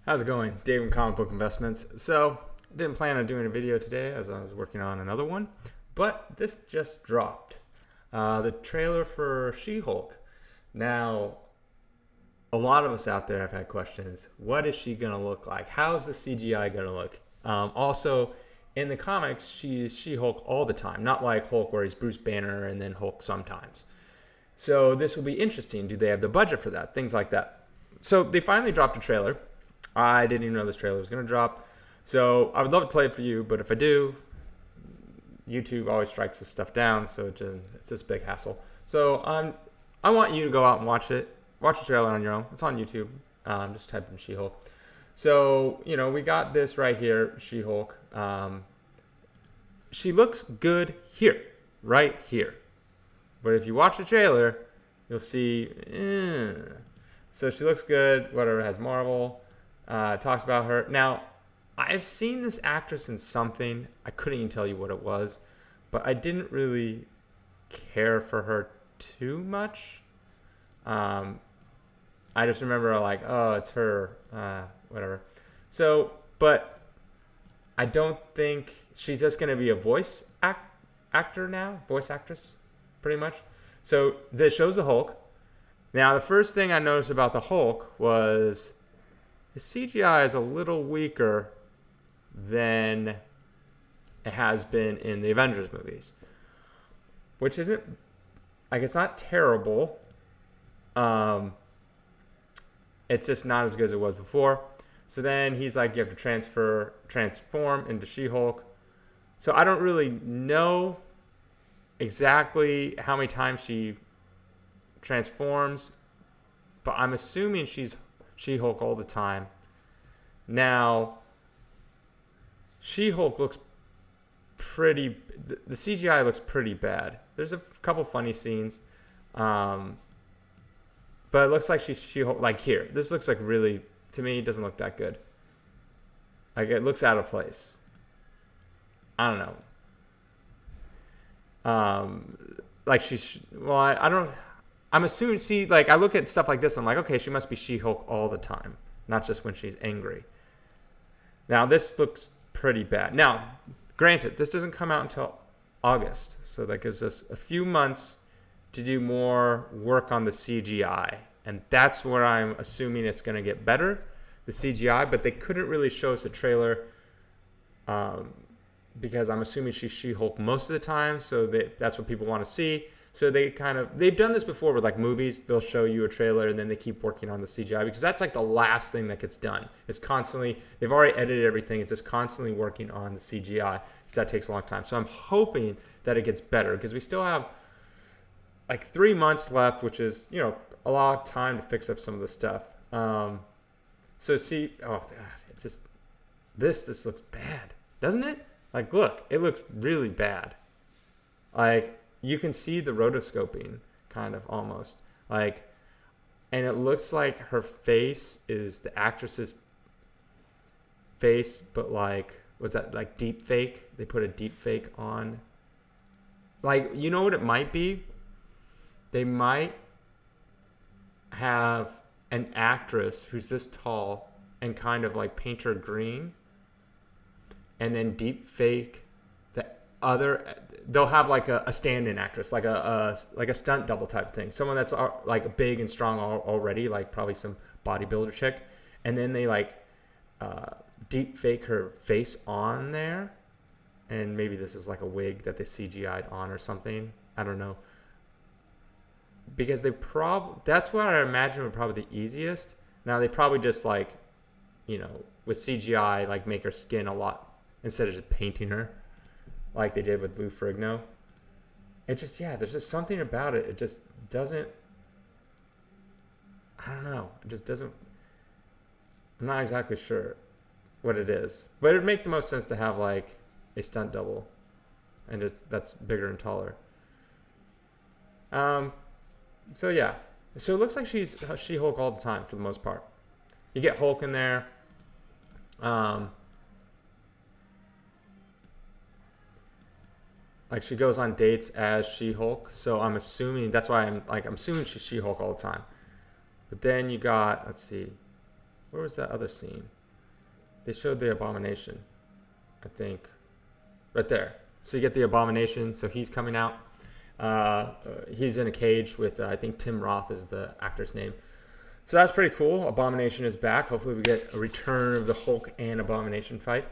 How's it going? Dave from Comic Book Investments. So, I didn't plan on doing a video today as I was working on another one, but this just dropped. The trailer for She-Hulk. Now, a lot of us out there have had questions. What is she going to look like? How's the CGI going to look? Also, in the comics, she's She-Hulk all the time. Not like Hulk where he's Bruce Banner and then Hulk sometimes. So this will be interesting. Do they have the budget for that? Things like that. So they finally dropped a trailer. I didn't even know this trailer was going to drop. So I would love to play it for you, but if I do, YouTube always strikes this stuff down, so it's this big hassle. So I want you to go out and watch it. Watch the trailer on your own. It's on YouTube. Just type in She-Hulk. So, we got this right here, She-Hulk. She looks good here, right here. But if you watch the trailer, you'll see, So she looks good, whatever, has Marvel. Talks about her. Now, I've seen this actress in something. I couldn't even tell you what it was, but I didn't really care for her too much. I just remember oh, it's her, whatever. So, but I don't think she's just going to be a voice actor now, voice actress, pretty much. So this shows the Hulk. Now, the first thing I noticed about the Hulk was the CGI is a little weaker than it has been in the Avengers movies, which isn't, it's not terrible. It's just not as good as it was before. So then he's like, you have to transform into She-Hulk. So I don't really know exactly how many times she transforms, but I'm assuming she's She-Hulk all the time. Now, She-Hulk looks pretty, the CGI looks pretty bad. There's a couple funny scenes, but it looks like she's She-Hulk, like here. This looks like really, to me, it doesn't look that good. Like, it looks out of place. I don't know. I don't, I'm assuming, I look at stuff like this, I'm like, okay, she must be She-Hulk all the time, not just when she's angry. Now, this looks pretty bad. Now, granted, this doesn't come out until August, so that gives us a few months to do more work on the CGI, and that's where I'm assuming it's going to get better, the CGI, but they couldn't really show us a trailer because I'm assuming she's She-Hulk most of the time, so that's what people want to see. So they've done this before with movies. They'll show you a trailer and then they keep working on the CGI because that's the last thing that gets done. It's constantly, they've already edited everything. It's just constantly working on the CGI because that takes a long time. So I'm hoping that it gets better because we still have 3 months left, which is, a lot of time to fix up some of the stuff. So see, oh God, it's just, this looks bad, doesn't it? Look, it looks really bad. You can see the rotoscoping kind of almost and it looks like her face is the actress's face, but was that deep fake? They put a deep fake on. You know what it might be? They might have an actress who's this tall and kind of paint her green and then deep fake the other. They'll have a stand-in actress, like a stunt double type thing, someone that's big and strong already, probably some bodybuilder chick, and then they deep fake her face on there, and maybe this is a wig that they CGI'd on or something. I don't know, because that's what I imagine would probably the easiest. Now they probably just with CGI make her skin a lot instead of just painting her like they did with Lou Ferrigno. It just, there's just something about it. It just doesn't, I don't know. It just doesn't, I'm not exactly sure what it is. But it would make the most sense to have a stunt double and that's bigger and taller. So yeah. So it looks like she's She-Hulk all the time for the most part. You get Hulk in there. She goes on dates as She-Hulk, so I'm assuming that's why I'm assuming she's She-Hulk all the time. But then you got, let's see, Where was that other scene? They showed the Abomination, I think, right there. So you get the Abomination. So he's coming out. He's in a cage with I think Tim Roth is the actor's name. So that's pretty cool. Abomination is back. Hopefully we get a return of the Hulk and Abomination fight.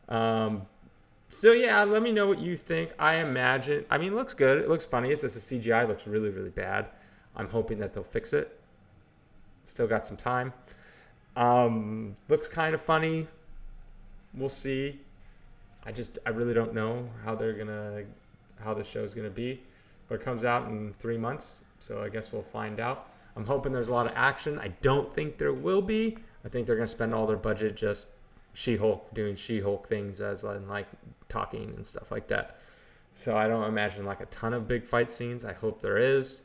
So yeah, let me know what you think. I imagine, I mean, it looks good. It looks funny. It's just a CGI. It looks really, really bad. I'm hoping that they'll fix it. Still got some time. Looks kind of funny. We'll see. I really don't know how the show's gonna be, but it comes out in 3 months, so I guess we'll find out. I'm hoping there's a lot of action. I don't think there will be. I think they're gonna spend all their budget just She-Hulk doing She-Hulk things, as in like talking and stuff like that. So I don't imagine like a ton of big fight scenes. I hope there is.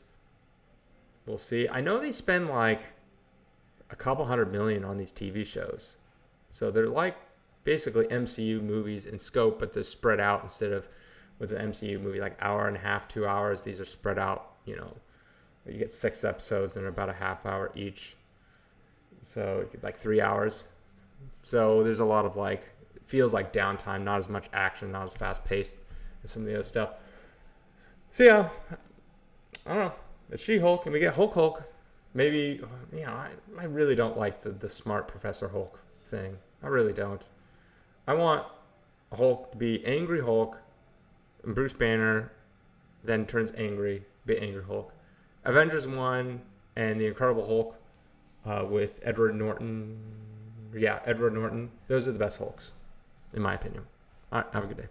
We'll see. I know they spend like a couple $100 million on these TV shows. So they're like basically MCU movies in scope, but they're spread out instead of what's an MCU movie, like hour and a half, 2 hours. These are spread out, you get 6 episodes and they're about a half hour each. So like 3 hours. So there's a lot of like, it feels like downtime, not as much action, not as fast paced as some of the other stuff. So yeah, I don't know. It's She-Hulk and we get Hulk. Maybe, I really don't like the smart Professor Hulk thing. I really don't. I want Hulk to be angry Hulk, and Bruce Banner then turns angry, be angry Hulk. Avengers 1 and the Incredible Hulk with Edward Norton. Yeah, Edward Norton. Those are the best Hulks, in my opinion. All right, have a good day.